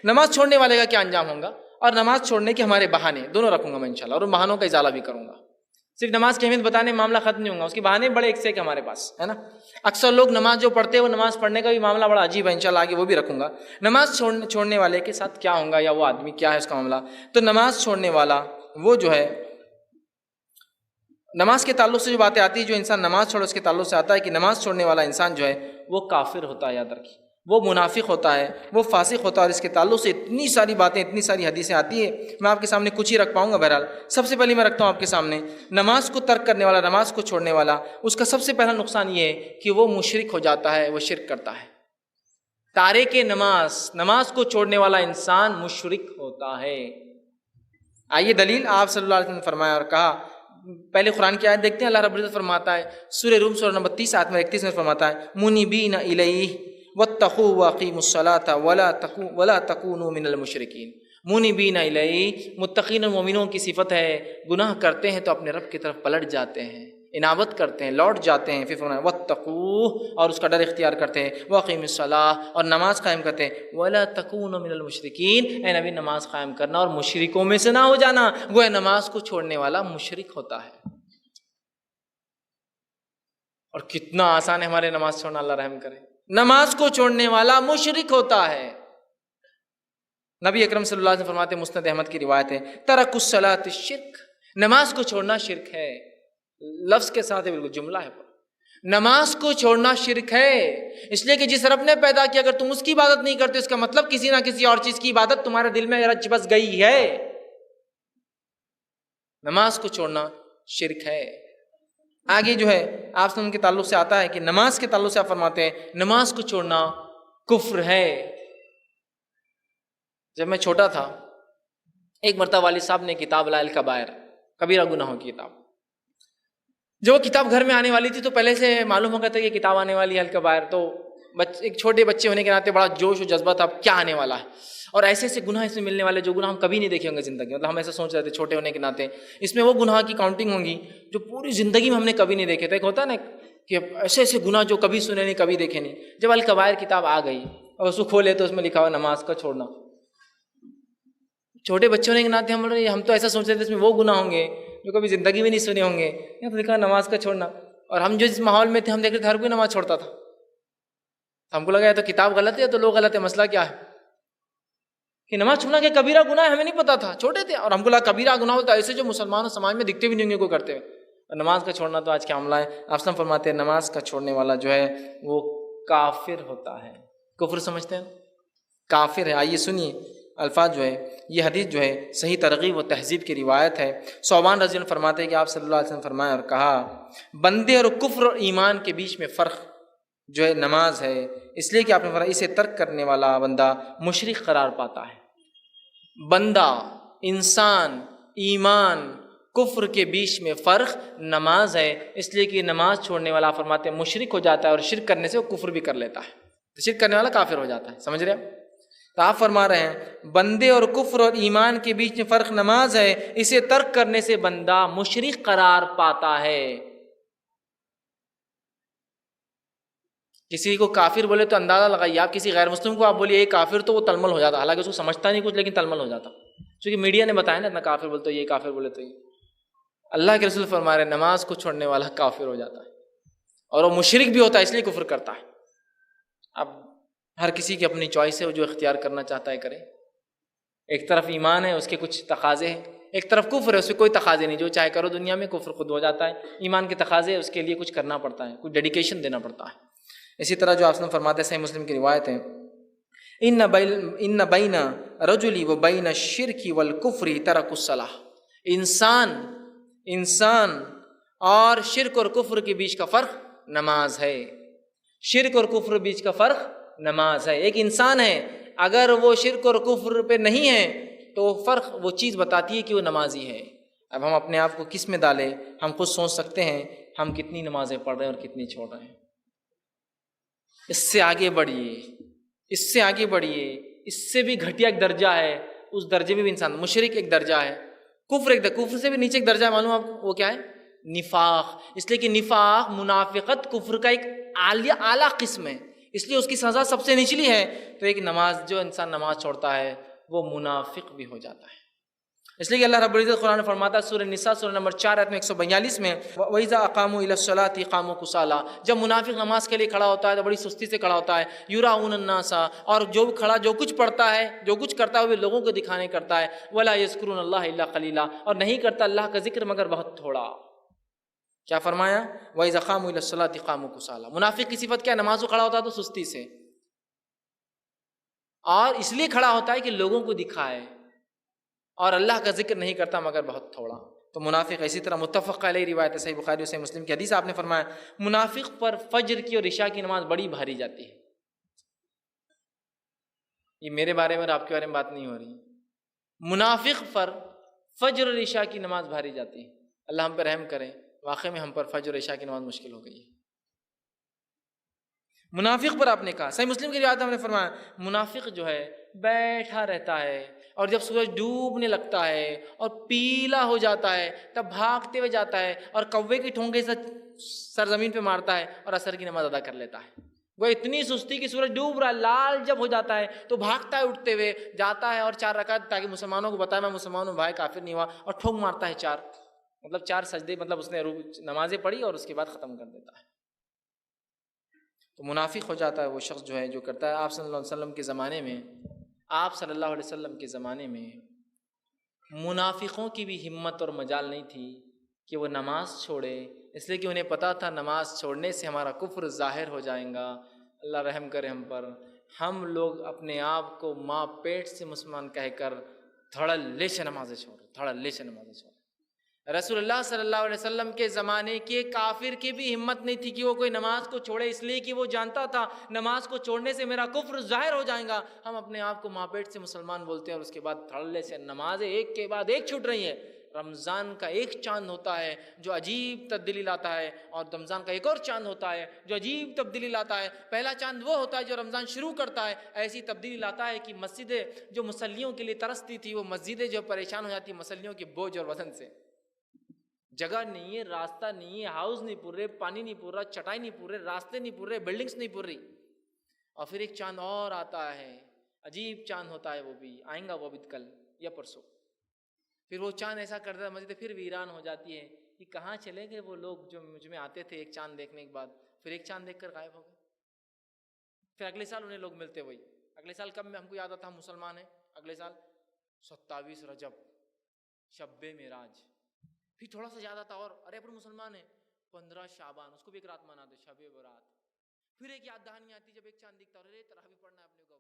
نماز چھوڑنے والے کا کیا انجام ہوگا، اور نماز چھوڑنے کے ہمارے بہانے دونوں رکھوں گا میں انشاءاللہ، اور ان بہانوں کا ازالہ بھی کروں گا۔ صرف نماز کی اہمیت بتانے میں معاملہ ختم نہیں ہوگا، اس کے بہانے بڑے ایک سے ایک ہمارے پاس ہے نا۔ اکثر لوگ نماز جو پڑھتے ہیں وہ نماز پڑھنے کا بھی معاملہ بڑا عجیب ہے، انشاءاللہ آگے وہ بھی رکھوں گا۔ نماز چھوڑنے والے کے ساتھ کیا ہوگا، یا وہ آدمی کیا ہے اس کا معاملہ۔ تو نماز چھوڑنے والا وہ جو ہے، نماز کے تعلق سے جو باتیں آتی ہیں، جو انسان نماز چھوڑے اس کے تعلق سے آتا ہے کہ نماز چھوڑنے والا انسان جو ہے وہ کافر ہوتا ہے، یاد رکھیے، وہ منافق ہوتا ہے، وہ فاسق ہوتا ہے، اور اس کے تعلق سے اتنی ساری باتیں، اتنی ساری حدیثیں آتی ہیں، میں آپ کے سامنے کچھ ہی رکھ پاؤں گا۔ بہرحال سب سے پہلے میں رکھتا ہوں آپ کے سامنے، نماز کو ترک کرنے والا، نماز کو چھوڑنے والا، اس کا سب سے پہلا نقصان یہ ہے کہ وہ مشرک ہو جاتا ہے، وہ شرک کرتا ہے۔ تارک نماز، نماز کو چھوڑنے والا انسان مشرک ہوتا ہے۔ آئیے دلیل، آپ صلی اللہ علیہ وسلم نے فرمایا اور کہا، پہلے قرآن کی آیت دیکھتے ہیں، اللہ رب العزت فرماتا ہے سورہ روم سورہ نمبر 30 آیت میں 31 میں فرماتا ہے منیبین الیہ واتقوا واقیموا الصلاۃ ولا تکونوا من المشرکین۔ منیبین الیہ، متقین اور مومنوں کی صفت ہے، گناہ کرتے ہیں تو اپنے رب کی طرف پلٹ جاتے ہیں، انابت کرتے ہیں، لوٹ جاتے ہیں۔ پھر فرمایا واتقوا، اور اس کا ڈر اختیار کرتے ہیں، واقیموا الصلاۃ، اور نماز قائم کرتے ہیں، ولا تکونوا من المشرکین، اے نبی نماز قائم کرنا اور مشرکوں میں سے نہ ہو جانا۔ وہ نماز کو چھوڑنے والا مشرک ہوتا ہے۔ اور کتنا آسان ہے ہمارے نماز چھوڑنا، اللہ رحم کرے۔ نماز کو چھوڑنے والا مشرک ہوتا ہے۔ نبی اکرم صلی اللہ علیہ وسلم فرماتے ہیں، مسند احمد کی روایت ہے، ترک الصلاۃ شرک، نماز کو چھوڑنا شرک ہے۔ لفظ کے ساتھ ہے، بالکل جملہ ہے، نماز کو چھوڑنا شرک ہے۔ اس لیے کہ جس رب نے پیدا کیا، اگر تم اس کی عبادت نہیں کرتے، اس کا مطلب کسی نہ کسی اور چیز کی عبادت تمہارے دل میں رچ بس گئی ہے۔ نماز کو چھوڑنا شرک ہے۔ آگے جو ہے آپ سے ان کے تعلق سے آتا ہے کہ نماز کے تعلق سے آپ فرماتے ہیں نماز کو چھوڑنا کفر ہے۔ جب میں چھوٹا تھا، ایک مرتبہ والد صاحب نے کتاب لا الکبائر، کبیرہ گناہوں کی کتاب، جو کتاب گھر میں آنے والی تھی تو پہلے سے معلوم ہو گیا تھا کہ کتاب آنے والی ہے الکبائر، تو ایک چھوٹے بچے ہونے کے ناطے بڑا جوش و جذبہ تھا کیا آنے والا ہے، اور ایسے ایسے گناہ اس میں ملنے والے جو گناہ ہم کبھی نہیں دیکھے ہوں گے زندگی، مطلب ہم ایسا سوچ رہے تھے چھوٹے ہونے کے ناطے اس میں وہ گناہ کی کاؤنٹنگ ہوں گی جو پوری زندگی میں ہم نے کبھی نہیں دیکھے تھے۔ ایک ہوتا ہے نا کہ ایسے ایسے گناہ جو کبھی سنے نہیں، کبھی دیکھے نہیں۔ جب الکبائر کتاب آ گئی اور اس کو کھولے تو اس میں لکھا ہوا نماز کا چھوڑنا۔ چھوٹے بچے ہونے کے ناطے ہم تو ایسا سوچ رہے تھے اس میں وہ گناہ ہوں گے جو کبھی زندگی میں نہیں سنے ہوں گے، یہاں تو لکھا نماز کا چھوڑنا۔ اور ہم جو اس ماحول میں تھے ہم دیکھ رہے تھے ہر کوئی نماز چھوڑتا تھا، ہم کو لگا یا تو کتاب غلط ہے یا تو لوگ غلط ہے۔ مسئلہ کیا ہے کہ نماز چھوڑنا کہ کبیرہ گناہ ہے، ہمیں نہیں پتا تھا، چھوٹے تھے، اور ہم کو لگا کبیرہ گناہ ہوتا ہے ایسے جو مسلمان سماج میں دکھتے بھی نہیں ہوں گے کوئی کرتے ہوئے، اور نماز کا چھوڑنا تو آج کیا معاملہ ہے۔ آپ سب فرماتے ہیں نماز کا چھوڑنے والا جو ہے وہ کافر ہوتا ہے۔ کفر سمجھتے ہیں، کافر ہے۔ آئیے سنیے الفاظ جو ہے، یہ حدیث جو ہے صحیح ترغیب و تہذیب کی روایت ہے۔ ثوبان رضی اللہ عنہ فرماتے ہیں کہ آپ صلی اللہ علیہ وسلم فرمایا اور کہا، بندے اور کفر اور ایمان کے بیچ میں فرق جو ہے نماز ہے، اس لیے کہ آپ نے فرمایا اسے ترک کرنے والا بندہ مشرک قرار پاتا ہے۔ بندہ، انسان، ایمان، کفر کے بیچ میں فرق نماز ہے، اس لیے کہ نماز چھوڑنے والا فرماتے ہیں مشرک ہو جاتا ہے، اور شرک کرنے سے وہ کفر بھی کر لیتا ہے، تو شرک کرنے والا کافر ہو جاتا ہے۔ سمجھ رہے ہیں؟ تو آپ فرما رہے ہیں بندے اور کفر اور ایمان کے بیچ میں فرق نماز ہے، اسے ترک کرنے سے بندہ مشرک قرار پاتا ہے۔ کسی کو کافر بولے تو اندازہ لگائیے، آپ کسی غیر مسلم کو آپ بولیے یہ کافر تو وہ تلمل ہو جاتا، حالانکہ اس کو سمجھتا نہیں کچھ لیکن تلمل ہو جاتا، چونکہ میڈیا نے بتایا نا اتنا کافر بولے تو یہ، کافر بولے تو یہ۔ اللہ کے رسول فرما رہے ہیں نماز کو چھوڑنے والا کافر ہو جاتا ہے، اور وہ مشرک بھی ہوتا ہے اس لیے کفر کرتا ہے۔ اب ہر کسی کی اپنی چوائس ہے، وہ جو اختیار کرنا چاہتا ہے کرے۔ ایک طرف ایمان ہے، اس کے کچھ تقاضے ہیں، ایک طرف کفر ہے، اس سے کوئی تقاضے نہیں، جو چاہے کرو دنیا میں، کفر خود ہو جاتا ہے۔ ایمان کے تقاضے اس کے لیے کچھ کرنا پڑتا ہے، کچھ ڈیڈیکیشن دینا پڑتا ہے۔ اسی طرح جو آپ نے فرماتے ہیں صحیح مسلم کی روایت ہے، ان بین رجل و بین الشرک والکفر ترک الصلاۃ، انسان اور شرک اور کفر کے بیچ کا فرق نماز ہے۔ شرک اور کفر کے بیچ کا فرق نماز ہے۔ ایک انسان ہے، اگر وہ شرک اور کفر پہ نہیں ہے تو فرق وہ چیز بتاتی ہے کہ وہ نمازی ہے۔ اب ہم اپنے آپ کو کس میں ڈالیں، ہم خود سوچ سکتے ہیں ہم کتنی نمازیں پڑھ رہے ہیں اور کتنی چھوڑ رہے ہیں۔ اس سے آگے بڑھیے، اس سے آگے بڑھیے، اس سے بھی گھٹیا ایک درجہ ہے، اس درجے میں بھی انسان مشرک ایک درجہ ہے، کفر سے بھی نیچے ایک درجہ ہے، معلوم آپ وہ کیا ہے؟ نفاق۔ اس لیے کہ نفاق، منافقت کفر کا ایک اعلیٰ قسم ہے۔ اس لیے اس کی سزا سب سے نچلی ہے. تو ایک نماز، جو انسان نماز چھوڑتا ہے وہ منافق بھی ہو جاتا ہے. اس لیے کہ اللہ رب العزت قرآن فرماتا ہے سورہ نساء سورہ نمبر 4 آیت میں 142 میں، وَإِذَا أَقَامُوا إِلَى الصَّلَاةِ قَامُوا كُسَالَىٰ، جب منافق نماز کے لیے کھڑا ہوتا ہے تو بڑی سستی سے کھڑا ہوتا ہے. يُرَاءُونَ النَّاسَ، اور جو کھڑا جو کچھ پڑھتا ہے، جو کچھ کرتا ہے وہ لوگوں کو دکھانے کرتا ہے. وَلَا يَذْكُرُونَ اللَّهَ إِلَّا قَلِيلًا، اور نہیں کرتا اللہ کا ذکر مگر بہت تھوڑا. کیا فرمایا؟ وَإِذَا قَامُوا إِلَى الصَّلَاةِ قَامُوا كُسَالَىٰ. منافق کی صفت کیا ہے؟ نماز کو کھڑا ہوتا ہے تو سستی سے، اور اس لیے کھڑا ہوتا ہے کہ لوگوں کو دکھائے، اور اللہ کا ذکر نہیں کرتا مگر بہت تھوڑا. تو منافق اسی طرح متفق علیہ روایت ہے صحیح بخاری اور صحیح مسلم کی حدیث. آپ نے فرمایا منافق پر فجر کی اور عشاء کی نماز بڑی بھاری جاتی ہے. یہ میرے بارے میں اور آپ کے بارے میں بات نہیں ہو رہی. منافق پر فجر اور عشاء کی نماز بھاری جاتی ہے. اللہ ہم پر رحم کرے، واقعی میں ہم پر فجر اور عشاء کی نماز مشکل ہو گئی ہے. منافق پر آپ نے کہا، صحیح مسلم کی روایت میں ہم نے فرمایا منافق جو ہے بیٹھا رہتا ہے، اور جب سورج ڈوبنے لگتا ہے اور پیلا ہو جاتا ہے تب بھاگتے ہوئے جاتا ہے اور کوے کی ٹھونگے سے سرزمین پہ مارتا ہے اور عصر کی نماز ادا کر لیتا ہے. وہ اتنی سستی کہ سورج ڈوب رہا ہے، لال جب ہو جاتا ہے تو بھاگتا ہے، اٹھتے ہوئے جاتا ہے اور 4 رکعت، تاکہ مسلمانوں کو بتائے میں مسلمان ہوں بھائی، کافر نہیں ہوا، اور ٹھونگ مارتا ہے 4، مطلب 4 سجدے، مطلب اس نے نمازیں پڑھی اور اس کے بعد ختم کر دیتا ہے. تو منافق ہو جاتا ہے وہ شخص جو ہے جو کرتا ہے. آپ صلی اللہ علیہ وسلم کے زمانے میں، آپ صلی اللہ علیہ وسلم کے زمانے میں منافقوں کی بھی ہمت اور مجال نہیں تھی کہ وہ نماز چھوڑے، اس لیے کہ انہیں پتہ تھا نماز چھوڑنے سے ہمارا کفر ظاہر ہو جائے گا. اللہ رحم کرے ہم پر. ہم لوگ اپنے آپ کو ماں پیٹ سے مسلمان کہہ کر دھڑلے سے نمازیں چھوڑے، دھڑلے سے نمازیں چھوڑے. رسول اللہ صلی اللہ علیہ وسلم کے زمانے کے کافر کی بھی ہمت نہیں تھی کہ وہ کوئی نماز کو چھوڑے، اس لیے کہ وہ جانتا تھا نماز کو چھوڑنے سے میرا کفر ظاہر ہو جائے گا. ہم اپنے آپ کو ماں پیٹ سے مسلمان بولتے ہیں اور اس کے بعد دھڑلے سے نمازیں ایک کے بعد ایک چھوٹ رہی ہیں. رمضان کا ایک چاند ہوتا ہے جو عجیب تبدیلی لاتا ہے، اور رمضان کا ایک اور چاند ہوتا ہے جو عجیب تبدیلی لاتا ہے. پہلا چاند وہ ہوتا ہے جو رمضان شروع کرتا ہے، ایسی تبدیلی لاتا ہے کہ مسجدیں جو مسلیوں کے لیے ترستی تھی وہ مسجدیں جو پریشان ہو جاتی مسلیوں کے بوجھ اور وزن سے. جگہ نہیں ہے، راستہ نہیں ہے، ہاؤس نہیں پور رہے، پانی نہیں پور رہا، چٹائی نہیں پور رہے، راستے نہیں پور رہے، بلڈنگس نہیں پور رہی. اور پھر ایک چاند اور آتا ہے، عجیب چاند ہوتا ہے، وہ بھی آئیں گا، وہ بھی کل یا پرسوں. پھر وہ چاند ایسا کرتا ہے مسجد پھر ویران ہو جاتی ہے کہ کہاں چلے گئے وہ لوگ جو مجھ میں آتے تھے ایک چاند دیکھنے کے بعد. پھر ایک چاند دیکھ کر غائب ہو گئے. پھر اگلے سال انہیں لوگ ملتے وہی. اگلے سال کب میں ہم کو یاد آتا ہم مسلمان ہیں، اگلے سال 27 رجب، شب معراج. پھر تھوڑا سا یاد آتا اور ارے اپنے مسلمان ہیں 15 شعبان، اس کو بھی ایک رات مناتے شب برات. پھر ایک یاد دہانی آتی جب ایک چاند دکھتا اور ارے تراویح پڑھنا ہے اپنے کو.